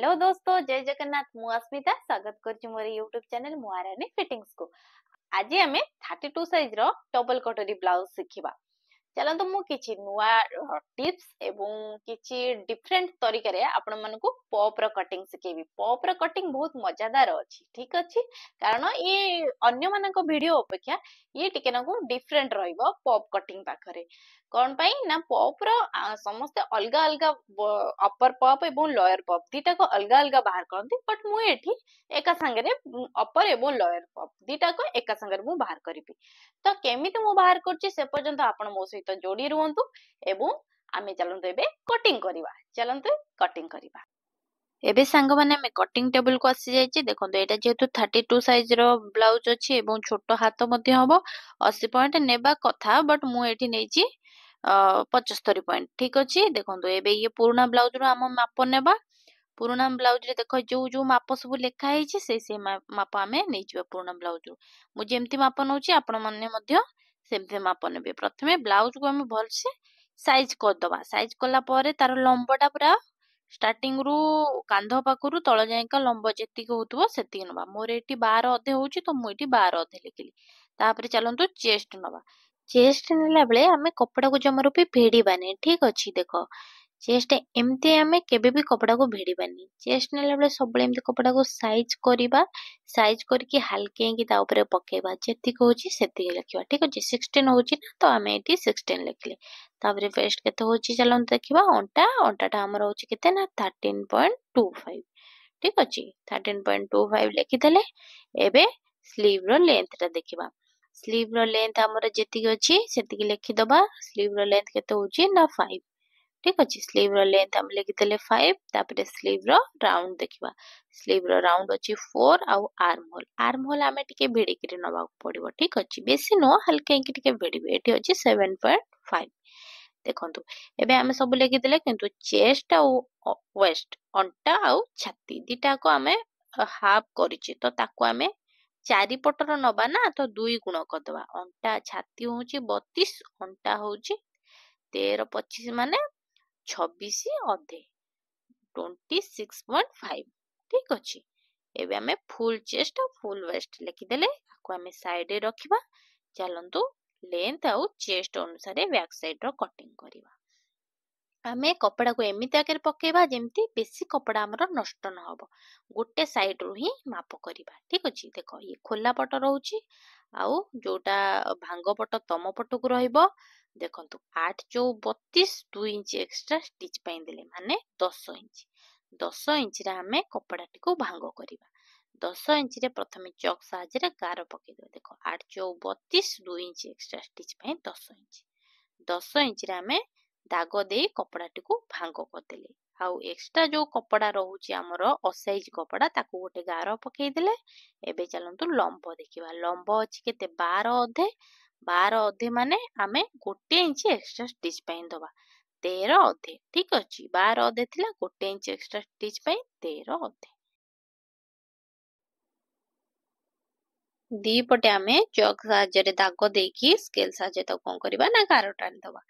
Hello दोस्तों, जय जगन्नाथ। मु अस्मिता स्वागत करछि मोर यूट्यूब चैनल मुआरानी फिटिंग्स को। आज आम 32 साइज रो डबल कटोरी ब्लाउज शिखिबा। चलतो मु किछि नुआ टिप्स एवं किछि डिफरेंट तरीका रे आपण मानकु पॉप रो कटिंग सिखेबी। पॉप रो कटिंग बहुत मजादार अछि, ठीक अछि, कारण ये अन्य मानक वीडियो अपेक्षा ये टिके नाकु डिफरेंट रहइबो पॉप कटिंग पाखरे। कोन पई ना पॉप रो समस्त अलगा अलगा अपर पॉप एवं लोअर पॉप दीटा को अलगा अलगा बाहर करती, बट मु एठी एका संगे अपर एवं लोअर पॉप दीटा को एका संगे मु बाहर करिबी। तो केमिति मु बाहर करछि से पर्यंत आपण मो सहित जोड़ी रुहंतु एवं आमे चलंतु एबे कटिंग करिबा। चलंतु कटिंग करिबा। एबे सांग माने में कटिंग टेबल को आसी जायछि। देखंतु एटा जेतु 32 साइज रो ब्लाउज अछि एवं छोटो हाथ मध्ये हबो। 80 पॉइंट नेबा कथा, बट मु एठी नेछि 75 पॉइंट, ठीक अछि। देखंतु एबे ये पुराना ब्लाउज रो हम माप नेबा। पुराना ब्लाउज रे देखो जो जो माप सब लेखा ହେଇछि से माप आमे नै जिबा। पुराना ब्लाउज रो मु जेमति माप नउछि आपण माने मध्य सेमते माप नेबे। प्रथमे ब्लाउज को हम भल से साइज कर दबा। साइज कला परे तार लंबटा पूरा स्टार्टिंग रु कांध पाखरु तळ जायका लंब जेतिक होतबो सेतिक नबा। मोर एठी 12 अधे होउछि तो मु एठी 12 अधे लिखिली। तापरे चलंतु चेस्ट नबा। चेस्ट नेला बेले आमे कपड़ा को जमरो पे भेड़ीबानी, ठीक अछि। देखो चेस्ट एमती आमे केबे भी कपड़ा को भेड़ीबानी। चेस्ट नेला बेले सब एमती कपड़ा को साइज करिबा। साइज करके हल्के की ता ऊपर पकेबा। जेतिक होउछि सेतिक लिखिबा, ठीक अछि। 16 होउछि ना तो आमे एठी 16 लिखले। तापरे वेस्ट केते होउछि चलंतु देखिबा। अंटाटा हमर होउछि केते ना 13.25, ठीक अछि। 13.25 लिखि देले। एबे स्लीव रो लेंथ ता देखिबा। स्लीव रो लेंथ हमर जेतिक अछि सेतिक लिखि दबा। स्लीव रो लेंथ केते होउछि ना 5, ठीक अछि। स्लीव रो लेंथ हम लिखि देले 5। तापरे स्लीव रो राउंड देखिबा। स्लीव रो राउंड अछि 4 आउ आर्म होल आमे टिके भिडी के नबा पड़िबो, ठीक अछि। बेसी नो हल्के की टिके भिडीबे। एठी अछि 7.5। देखंतु एबे आमे सब लिखि देले, किंतु चेस्ट आउ वेस्ट अंटा आउ छाती दीटा को आमे हाफ करिछि तो ताको आमे चारि पटर नबा ना, तो 2 गुण करदबा। अंटा छाती होउछि 32, अंटा होउछि 13 25 माने 26 अधे 26.5, ठीक अछि। एबे आमे फुल चेस्ट और फुल वेस्ट लिखि देले। आको आमे साइड रे रखिबा। चलंतु लेंथ आउ चेस्ट अनुसार बैक साइड रो कटिंग करिबा। आमे कपड़ा को एमिति आकर पकेबा जेमति बेसी कपड़ा हमर नष्ट न होबो। गोटे साइड रो ही माप करिबा, ठीक अछि। देखो ये खोला पट रहउछि आउ जोटा भांग पट तम पट को रहइबो। देखंतु 8 चौ 32 2 इंच एक्स्ट्रा स्टिच पई देले माने 10 इंच। 10 इंच रे हमें कपड़ा टिको भांग करिबा। 10 इंच रे प्रथमे चक साहाय्य रे गार पके दो। देखो 8 चौ 32 2 इंच एक्स्ट्रा स्टिच पई 10 इंच। 10 इंच रे हमें दाग दे कपड़ा टिको भांग करदेले। आउ एक्स्ट्रा जो कपड़ा रहउछि हमर असाइज कपड़ा ताको गोटे गार पके देले। एबे चलंतु लंब देखिबा। लंब अछि केते 12 अधे। 12 अधे माने आमे गोटे इंच एक्स्ट्रा स्टिच पई दबा। 13 अधे, ठीक अछि। 12 अधे थिला गोटे इंच एक्स्ट्रा स्टिच पई 13 अधे। दी पटे आमे चक साहाय्य रे दाग देकी स्केल साहाय्य तो कोन करबा ना गार टानी दबा।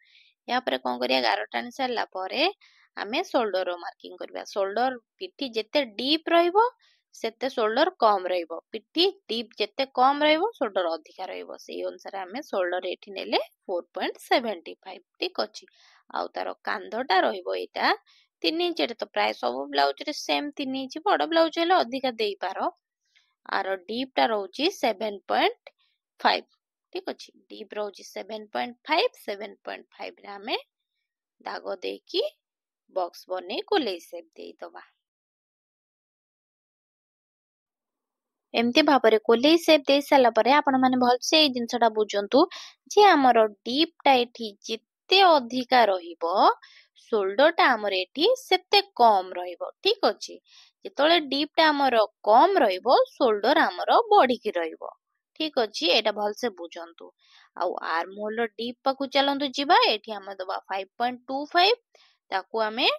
या परे कोन करिया गार टानी सारला परे आमे शोल्डर रो मार्किंग करबा। शोल्डर पिठी जेते डीप रहइबो सेते शोल्डर कम रहइबो। पिठी डीप जेते कम रहइबो शोल्डर अधिका रहइबो। सेही अनुसार आमे शोल्डर एठी नेले 4.75, ठीक अछि। आउ तारो कांधटा रहइबो एटा 3 इंच। एटा तो प्राय सब ब्लाउज रे सेम 3 इंच। बड़ ब्लाउज हेले अधिका देई पारो। आर डीप टा रहउछि 7.5, ठीक अछि। डीप रहउछि 7.5। 7.5 रे हमें दाग देकी बॉक्स बने कोले शेप देई दबा। एमती भाबरे कोले शेप दे साला परे आपण माने भल से ए जिंसटा बुझंतु जे हमर डीप टा एठी जिते अधिका रहिबो शोल्डर टा हमर एठी सेते कम रहिबो, ठीक अछि। जेतोले डीप टा हमर कम रहिबो शोल्डर हमर बढ़ी की रहिबो, ठीक अछि। एटा भल से बुझंतु। आउ आर्म होल डीप पाकु चलंतु जिबा। एठी हम दबा 5.25। ताकू हमें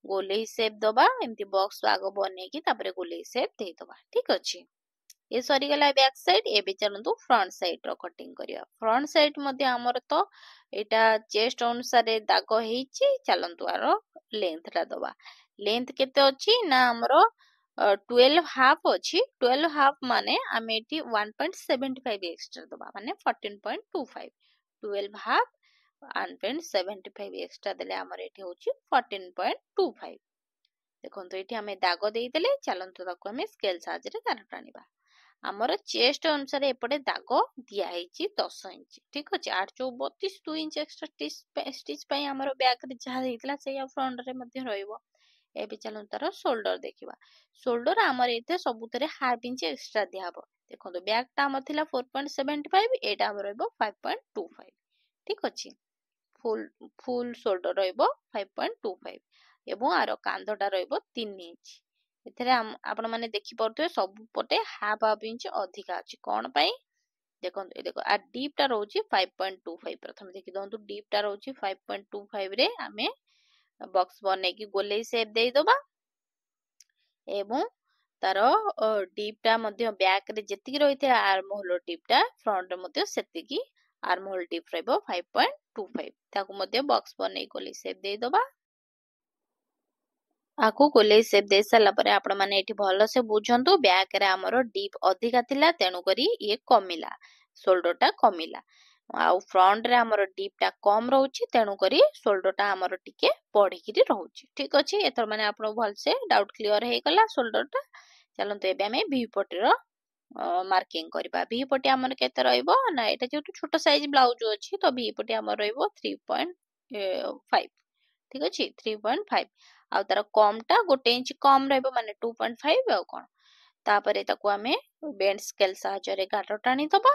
गोले शेप दबा। एमती बॉक्स आगो बने की तापरे गोले शेप दे दबा, ठीक अछि। ये सरी गला बैक साइड। एबे चलंतु फ्रंट साइड रो कटिंग करिया। फ्रंट साइड मध्ये हमर तो एटा चेस्ट अनुसार दाग हेछि। चलंतु आरो लेंथ रा दबा। लेंथ केते अछि ना हमरो 12 हाफ अछि 12 हाफ माने आमे एठी 1.75 एक्स्ट्रा दबा माने 14.25 12 हाफ 1.75 एक्स्ट्रा देले हमर एठी होछि 14.25 देखंतु एठी आमे दाग देई देले चलंतु ताको आमे स्केल साहाय्य रे गार टाणीबा हमर चेस्ट अनुसार एपटे दाग दिया हेछि 10 इंच ठीक अछि 8 चौ 32 2 इंच एक्स्ट्रा स्टिच पई हमर बैक रे जहा हेतला से फ्रंट रे मध्ये रहइबो एबे चलंतु तार शोल्डर देखिबा शोल्डर हमर एते सबुतरे हाफ इंच एक्स्ट्रा दिया हबो देखंतु बैक टा हमर थिला 4.75 एटा हमर रहइबो 5.25 ठीक अछि फुल फुल शोल्डर रहइबो 5.25 एवं आरो कांधटा रहइबो 3 इंच एथरे आपण माने देखि पड़थबे सब पटे हाफ हाफ इंच अधिका अछि कोन पई देखंतु देखो आ डीप टा रहउची 5.25 प्रथम देखि दंतु डीप टा रहउची 5.25 रे आमे बॉक्स बने की गोलेई शेप देई दबा एवं तारो डीप टा मध्ये बैक रे जेतिकी रहिते आर्म होल डीप टा फ्रंट रे मध्ये सेतिकी आर्म होल डीप रहइबो 5.25 ताकू मध्ये बॉक्स बने गोलेई शेप देई दबा आकु गोलेई शेप दे साला परे आपण माने एठी भलो से बुझंतु बैक रे हमरो डीप अधिका थिला तेनु करी ये कमिला शोल्डर टा कमिला आउ फ्रंट रे हमरो डीप टा कम रहउची तेनु करी शोल्डर टा हमरो टिके बढ़िकिरी रहउची ठीक अछि एतर माने आपण भल से डाउट क्लियर हे गला शोल्डर टा चलंतु एबे हमें वी पटी रो मार्किंग करबा वी पटी हमर केते रहइबो ना एटा जेतु छोटो साइज ब्लाउज अछि तो वी पटी हमर रहइबो 3.5 ठीक अछि 3.5 आ तार कम टा गोटे इंच कम रहइबो माने 2.5 आ कोन तापरे ताकू आमे बेंड स्केल साहाय्य रे गार टाणी दबा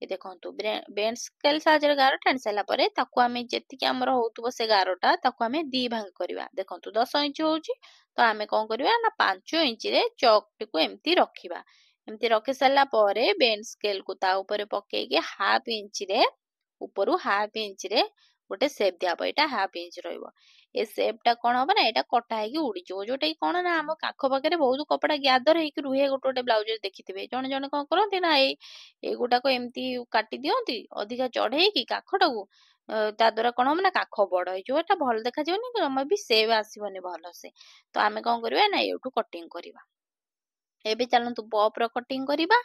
ए देखंतु बेंड स्केल साहाय्य रे गार टाणी साला परे ताकू आमे जेतिकी हमर होतबो से गारटा ताकू आमे दी भाग करबा देखंतु 10 इंच होउची तो आमे कोन करबा ना 5 इंच रे चौक टिकु एम्ति रखिबा एम्ति रखि साला परे बेंड स्केल को ता ऊपर पके के हाफ इंच रे ऊपरु हाफ इंच रे गोटे शेप दिया एटा हाफ इंच रहइबो ए शेप टा कोन होबा ना एटा कटा हेकी उडी जो जोटा कोन ना हम काख पाके बहुत कपड़ा ग्यादर हेकी रुहे गोटे गोटे ब्लाउज देखिथिबे जण जण कोन करंती ना ए गुटा को एम्ति काटी दियंती अधिका चढ़ेकी काखटाକୁ ता द्वारा कोन हम ना काख बड़ होई जो एटा भल देखा जेवनी हम भी सेव आसीबनी भलो से तो आमे कोन करबा ना एठू कटिंग करबा एबे चलंतु पॉप रो कटिंग करबा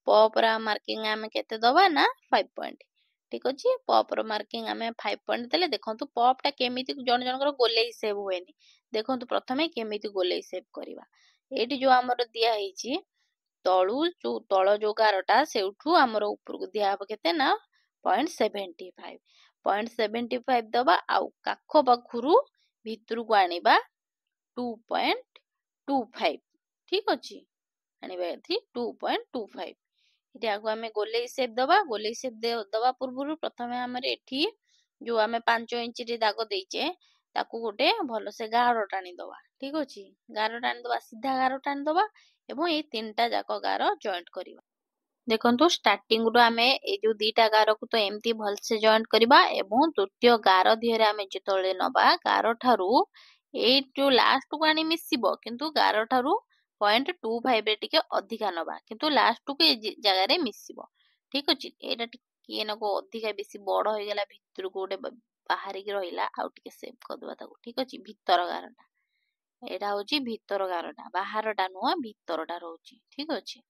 पॉप रा मार्किंग आमे केते दबा ना 5 पॉइंट ठीक अछि पॉप रो मार्किंग आमे 5 पॉइंट देले देखंतु पॉप टा केमिति जण जनकर गोलेई शेप होएनी देखंतु प्रथमे केमिति गोलेई शेप करबा एठी जो हमर दिया हेची तळु जो तळ जो गारटा सेउठू हमर ऊपर को दिया हबो केते ना 0.75 दबा आ काख बखुरु भितरु को आनिबा 2.25 ठीक अछि आनिबा एथि 2.25 एठी आगु हमें गोलेई शेप दबा पूर्वरु प्रथमे हमर एठी जो हमें 5 इंच रे दाग देइचे ताकू गोटे भलो से गारो टाणी दबा ठीक अछि गारो टाणी दबा सीधा गारो टाणी दबा एवं ए तीनटा जाको गारो जॉइंट करिबा देखंतु स्टार्टिंग रो हमें ए जो दीटा गारो को तो एम्ति भल से जॉइंट करिबा एवं द्वितीय गारो धिरे हमें जेतळे नबा गारो ठारू ए जो लास्ट को आनी मिसिबो किंतु गारो ठारू 0.25 रे टिके अधिका नबा किंतु लास्ट को ए जगह रे मिसिबो ठीक अछि एटा टिके नको अधिका बेसी बड़ होय गेला भितर को गोटे बाहरी की रहिला आउ टिके सेव कर दबा ताको ठीक अछि भितर गारोटा एटा होची भितर गारोटा बाहरटा नुवा भितरटा रहउची ठीक अछि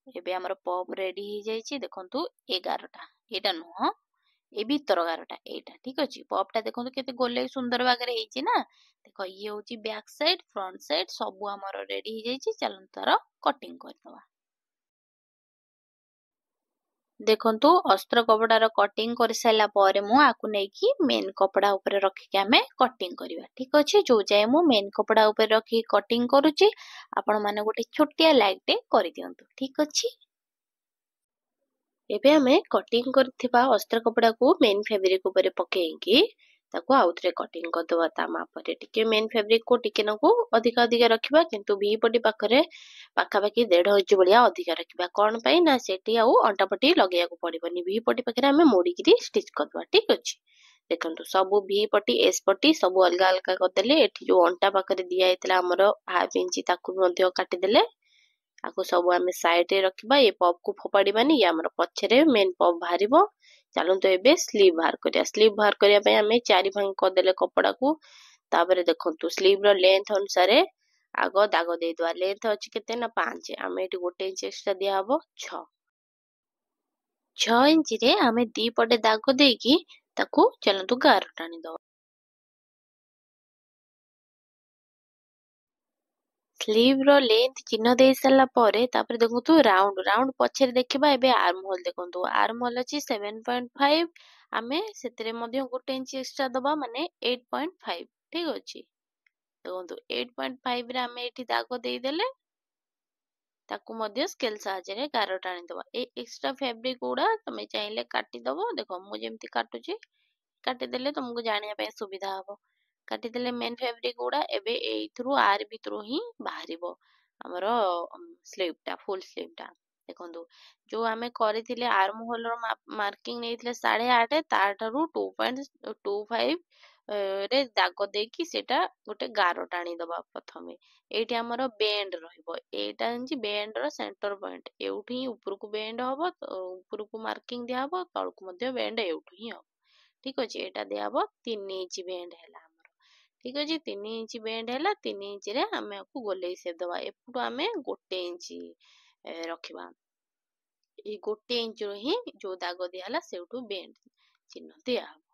एबे हमर पॉप रेडी हो जाइछि देखंतु 11टा एटा नुह ए भितर गारटा एटा ठीक अछि पॉप टा देखंतु केते गोले सुंदर बागरे हेछि ना देखो ये होछि बैक साइड फ्रंट साइड सब हमर रेडी हो जाइछि चलन तार कटिंग कर दबा देखंतु अस्त्र कपड़ा रो कटिंग कर साइला परे मु आकु नै कि मेन कपड़ा ऊपर रखि के हमें कटिंग करबा ठीक अछि जो जाय मु मेन कपड़ा ऊपर रखि कटिंग करूची आपण माने गोटे छोटिया लाइक टे करि दियंतु ठीक अछि एबे हमें कटिंग करथिबा अस्त्र कपड़ा को मेन फैब्रिक ऊपर पकेकी ताको आउथरे कटिंग कर दबा ता मापरे टिके मेन फैब्रिक को टिके नको अधिक अधिक रखिबा किंतु वी पटी पाखरे पाखा पाखी 1.5 इंच बलिया अधिक रखिबा कोन पई ना सेठी आउ अंटा पटी लगेया को पड़िबनी वी पटी पाखरे हमें मोड़ी की स्टिच कर दबा ठीक अछि देखंतु सब वी पटी एस पटी सब अलगा अलगा कर देले एठी जो अंटा पाखरे दिया हेतला हमरो हाफ इंच ताकू मध्ये काटी देले आको सब हमें साइड रे रखिबा ए पॉप को फोपाड़ीबानी या हमर पछरे मेन पॉप बाहरिबो चलंतु एबे स्लीव बाहर करिया स्लीव बाहर करिया पे हमें चारि भाग कर देले कपड़ा को तापर देखंतु स्लीव रो लेंथ अनुसार आगो दाग देदवा लेंथ अछि केते ना 5 आमे एटी 1 इंच एक्स्ट्रा दिया हबो 6 इंच रे आमे दी पटे दाग देकी ताकू चलंतु गार टाणी दो स्लीव रो लेंथ चिन्ह दे सारा परे तापर देखंतु राउंड राउंड पछरे देखिबा एबे आर्म होल देखंतु आर्म होल अछि 7.5 आमे सेतरे मध्ये 1 इंच एक्स्ट्रा दबा माने 8.5 ठीक अछि देखंतु 8.5 रे आमे एठी दाग देई देले ताकू मध्य स्केल साहाଯ୍ୟରେ ଗାର ଟାଣି ଦବା ए एक्स्ट्रा फैब्रिक गुडा तमे चाहिले काटी दबो देखो मु जेमति काटुची काटी देले तुमको जानिया पे सुविधा हबो काटी देले मेन फैब्रिक गुडा एबे एइथरु आर भितरु ही बाहरिबो हमरो स्लीव टा फुल स्लीव टा देखंतु जो आमे करिथिले आर्म होल रो मार्किंग नेइथिले 8.5 ताठारु 2.25 रे दाग देकी सेटा गोटे गार टाणी दबा प्रथमे एठी हमरो बेंड रहइबो एटा हंची बेंड रो सेंटर पॉइंट एउठी ऊपर बेंड हबो ऊपर मार्किंग दिया हबो तळकु मध्ये बेंड एउठी ही हबो ठीक अछि एटा दिया हबो 3 इंच बेंड हैला हमरो ठीक अछि 3 इंच बेंड हैला 3 इंच रे हमें को गोलेई से दबा एपुटो हमें 1 इंच रखिबा ए 1 इंच रो ही जो दाग दिया हला सेउठू बेंड चिन्ह दिया हबो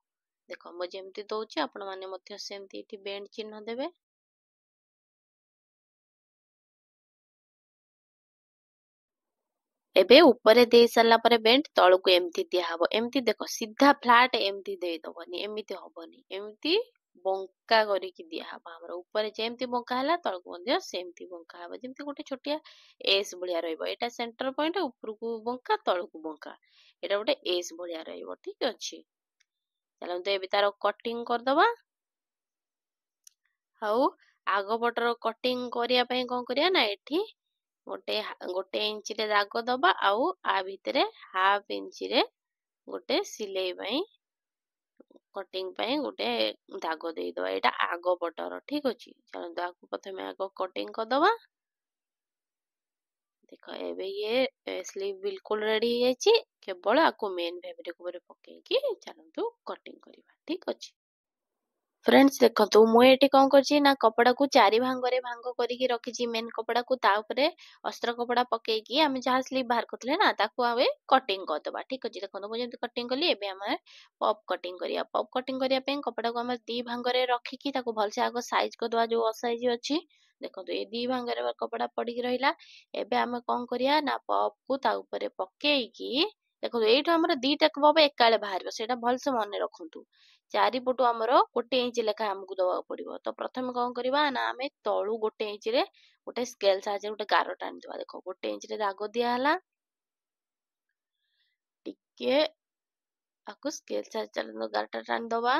देखो मु जेमति दउची आपण माने मध्ये सेमति एठी बेंड चिन्ह देबे एबे ऊपर दे सारा पर बेंड तळकु एमती दिया हबो एमती देखो सीधा फ्लैट एमती दे दबनी एमती हबनी एमती बंका करी कि दिया हबा हमर ऊपर जेमती बंका हला तळकु मध्ये सेमती बंका हबा जेमती गोटे छोटिया एस भलिया रहइबो एटा सेंटर पॉइंट ऊपर को बंका तळकु बंका एटा गोटे एस भलिया रहइबो ठीक अछि चलो तो एबे तारो कटिंग कर दबा हाउ आगो पटर कटिंग करिया पई कोन करिया ना एठी गोटे गोटे इंच रे दाग दबा आउ आ भितरे हाफ इंच रे गोटे सिलाई पई कटिंग पई गोटे दाग देई दबा एटा आगो पटर ठीक अछि चलो दाग प्रथमे आगो कटिंग कर दबा देखो एबे ये स्लीव बिल्कुल रेडी है छी केवल आको मेन फैब्रिक ऊपर पके की चलंतु कटिंग करिवा ठीक अछि फ्रेंड्स देखो मुझे ये कौन कर कपड़ा को चारि भांगे भांग करके रखी मेन कपड़ा को ताऊपर अस्त्र कपड़ा पकईकी आम जहाँ स्लीव बाहर करते ना ताकू आम कटिंग करदे ठीक अच्छे देखो मुझे कटिंग कली एबे आम पप कटिंग करिया पप कटिंग करने कपड़ा को आम दी भांगे रखिकी भलसे आग साइज करदे जो असाइज अच्छी देखो ये दी भांगे कपड़ा पड़ी रहा एबे आम कौन करिया ना पप को ताऊपर पकईकी देखो ये दीटा पप एकाले बाहर से भलसे मन रखु चारिपटू आमर 1 इंच लेखा आमको दवा पड़ो तो प्रथम कौन करवा ना आम तलू 1 इंच रे गोटे स्केल साहाଯ୍य गोटे गार टाणी दवा देखो 1 इंच रे दाग दिया टिके आकु स्केल साहाଯ୍य गारटा टाणी दवा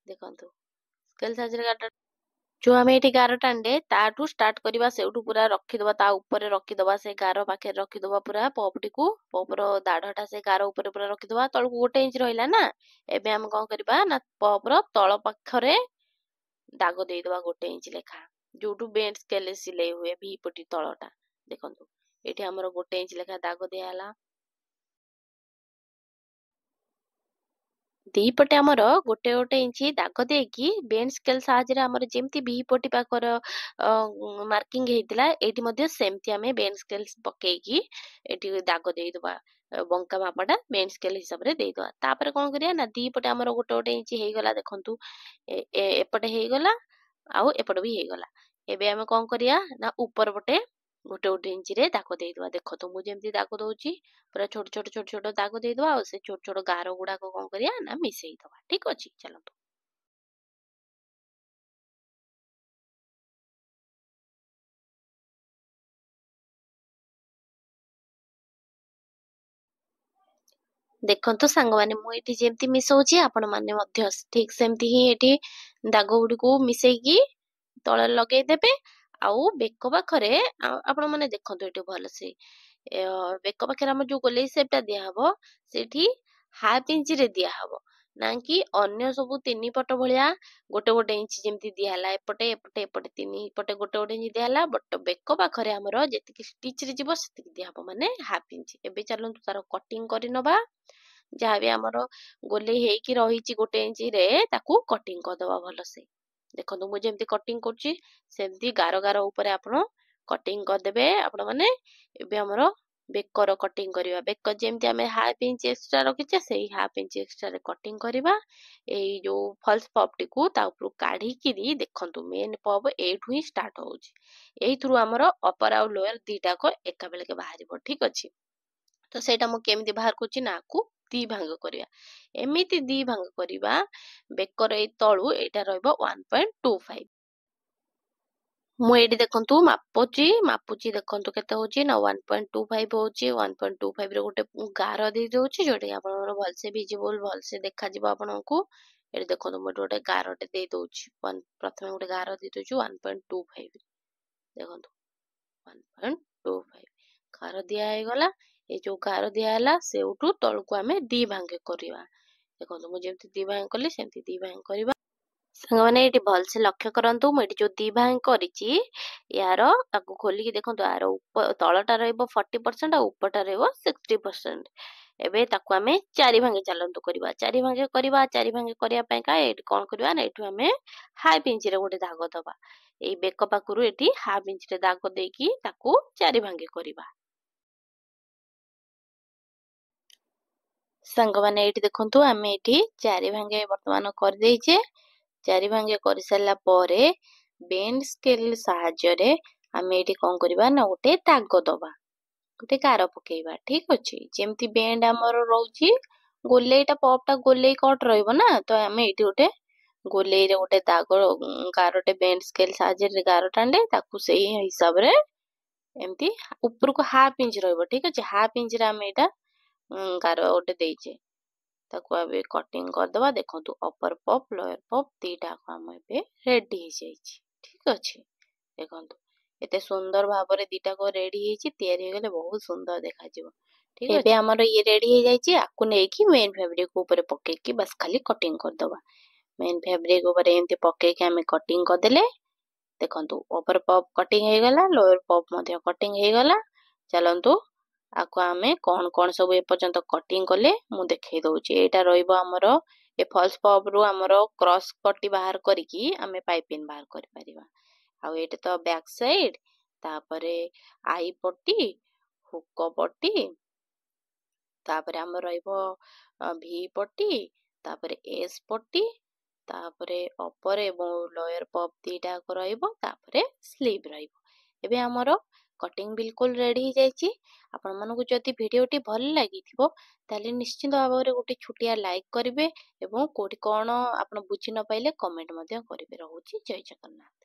देखंतु स्केल साहाଯ୍य गारटा जो आम ये गार टाणे ताठू स्टार्ट करवा से पूरा रखीदबा ता ऊपर रखीदबा से गार पाखे रखीदबा पूरा पपटी को पपर दाढ़टा से गार ऊपर पूरा रखीदबा तलू 1 इंच रहिला ना एबे हम कौन करबा ना पपर तल पाखरे दाग देदबा 1 इंच लेखा जोटू बेंड स्केल सिलाई हुए भी पटी तलटा देखंतु एठी हमर 1 इंच लेखा दाग दियाला दी पटे आमर गोटे गोटे इंची दाग देकी बेंड स्केल साहाଯ୍ୟରେ ଆମର ଯେମିତି ଭି ପଟି ପାଖର ମାର୍କିଂ ହେଇଥିଲା ଏଇଠି ମଧ୍ୟ ସେମିତି ଆମେ ବେଣ୍ଡ ସ୍କେଲ ପକେଇକି ଏଠି ଦାଗ ଦେଇଦବା ବଙ୍କା ମାପଟା ବେଣ୍ଡ ସ୍କେଲ ହିସାବରେ ଦେଇଦବା ତାପରେ କଣ କରିବା ନା ଦି ପଟେ ଆମର ଗୋଟେ ଗୋଟେ ଇଞ୍ଚି ହେଇଗଲା ଦେଖନ୍ତୁ ଏପଟେ ହେଇଗଲା ଆଉ ଏପଟେ ବି ହେଇଗଲା ଏବେ ଆମେ କଣ କରିବା ନା ଉପର ପଟେ ଗୋଟେ ଗୋଟେ ଇଞ୍ଚି ରେ ଦାଗ ଦେଇଦବା ଦେଖନ୍ତୁ ମୁଁ ଯେମିତି ଦାଗ ଦଉଛି ପୁରା ଛୋଟ ଛୋଟ ଛୋଟ ଛୋଟ ଦାଗ ଦେଇଦବା ଆଉ ସେ ଛୋଟ ଛୋଟ ଗାର ଗୁଡାକ କଣ କରିବା ନା ମିଶେଇ ଦବା ଠିକ ଅଛି ଚାଲନ୍ତୁ ଦେଖନ୍ତୁ ସାଙ୍ଗମାନେ ମୁଁ ଏଠି ଯେମିତି ମିଶଉଛି ଆପଣ ମାନେ ମଧ୍ୟ ଠିକ ସେମିତି ହିଁ ଏଠି ଦାଗ ଗୁଡିକୁ ମିଶେଇକି ତଳେ ଲଗେଇଦେବେ ଆଉ ବେକ ପାଖରେ ଆପଣ ମାନେ ଦେଖନ୍ତୁ ଏଠି ଭଲସେ ବେକ ପାଖରେ ଆମର ଯୋଉ ଗୋଲେଇ ସେପ୍ ଟା ଦିଆହବ ସେଠି ହାଫ ଇଞ୍ଚ ରେ ଦିଆହବ ନା କି ଅନ୍ୟ ସବୁ 3 ପଟ ଭଳିଆ ଗୋଟେ ଗୋଟେ ଇଞ୍ଚ ଯେମିତି ଦିଆହେଲା ଏପଟେ ଏପଟେ ଏପଟେ 3 ପଟେ ଗୋଟେ ଗୋଟେ ଇଞ୍ଚ ଦିଆହେଲା ବଟ ବେକ ପାଖରେ ଆମର ଯେତିକି ଷ୍ଟିଚ ରେ ଯିବ ସେତିକି ଦିଆହବ ମାନେ ହାଫ ଇଞ୍ଚ ଏବେ ଚାଲନ୍ତୁ ତାର କଟିଂ କରି ନବା जहाँ भी आमर गोले ହେଇକି ରହିଛି 1 इंच रे ताकू कटिंग करदबा भलसे। देखो मुझे जमी कटिंग करुच्ची सेमती गार गार ऊपर आपण कटिंग करदेबे। आपण माने एबे हमर बेकर कटिंग करिवा। बेक जेमती आमे हाफ इंच एक्स्ट्रा रखिचे सेही हाफ इंच एक्स्ट्रा रे कटिंग करिवा। एई जो फॉल्स पॉप टिकू ता ऊपर काढी किरी देखंतु मेन पॉप एठू ही स्टार्ट होउची। एई थ्रू हमर अपर आउ लोअर दीटा को एका बेले के बाहरिबो। ठीक अछि। तो सेटा मु केमती बाहर करछि ना को दी भांग करिया। एमिति दी भांग करिवा बेकर ए तळु एटा रहइबो 1.25। मु एडी देखंतु मापुची देखंतु केते होची ना 1.25 होची। 1.25 रे गोटे गार दे दोची जोटे आपनर भलसे विजिबल भलसे देखा जिवो आपनकु। एडी देखंतु मु गोटे गारटे दे दोची। प्रथमे गोटे गार दे दोची 1.25 देखंतु 1.25 गार दिया हे गला। ए जो गार दिया हला सेउटू तळकु आमे दी भांगे करिवा। देखंतु मु जेमति दी भांग करली सेमति दी भांग करिवा। संगमाने एटी भलसे लक्ष्य करंतु मु एटी जो दी भांग करिची यार ताकू खोली कि देखंतु यार तळटा रहइबो 40% आ उपरटा रहइबो 60%। एबे ताकू आमे चारि भांगे चालंतु करिवा। चारि भांगे करिया पय का एटी कोन करिवा ना एठू आमे हाफ इंच रे गोटे दाग दबा। एई बेक पाकुरु एटी हाफ इंच रे दाग देकी ताकू चारि भांगे करिवा। संगमाने एटी देखंतु आमे एटी चारि भांगे वर्तमान कर देइचे। चारि भांगे कर सारला परे बेंड स्केल साहाय्य रे आमे एटी कोन करिवा ना गोटे दाग दबा। गोटे गार पकेइबा। ठीक अछि। जेमति बेंड हमर रहउची गोलेइटा पॉपटा गोलेइ कट रहइबो ना तो आमे एटी गोटे गोलेइ रे गोटे दाग गारटे बेंड स्केल साहाय्य रे गार टांडे ताकू सेही हिसाब रे एमती ऊपर को हाफ इंच रहइबो। ठीक अछि। हाफ इंच रे आमे एटा गार गोटे देइचे ताकू आबे कटिंग कर दबा। देखंतु अपर पॉप लोअर पॉप दीटा को हम एबे रेडी हे जाइछि। ठीक अछि। देखंतु एते सुंदर भाबरे दीटा को रेडी हेछि। तयारी हो गेले बहुत सुंदर देखा जिवो। ठीक अछि। एबे हमर ये रेडी हे जाइछि। आकु नै कि मेन फैब्रिक ऊपर पके कि बस खाली कटिंग कर दबा। मेन फैब्रिक ऊपर एमती पके के हमें कटिंग कर देले। देखंतु अपर पॉप कटिंग हे गला लोअर पॉप मध्ये कटिंग हे गला। चलंतु आकु आमे कोन कोन सब ए पर्यंत कटिंग करले मु देखै दउची। एटा रहइबो हमर ए फॉल्स पॉप रु हमर क्रॉस पट्टी बाहर करिकी आमे पाइपिंग बाहर कर परिबा। आ एटा तो बैक साइड तापरे आई पट्टी हुक पट्टी तापरे हमर रहइबो भी पट्टी तापरे एस पट्टी तापरे अपर एवं लोअर पॉप दीटा को रहइबो तापरे स्लीव रहइबो। एबे हमर कटिंग बिल्कुल रेडी हो जाइछि। आपण मानको जदि भिडियोटी भल लागिथिबो ताले निश्चित भाबरे गोटे छुटिया लाइक करिवे एवं कोठी कोन आपण बुझि न पाइले कमेंट मध्ये करिवे। रहउछि जय जगन्नाथ।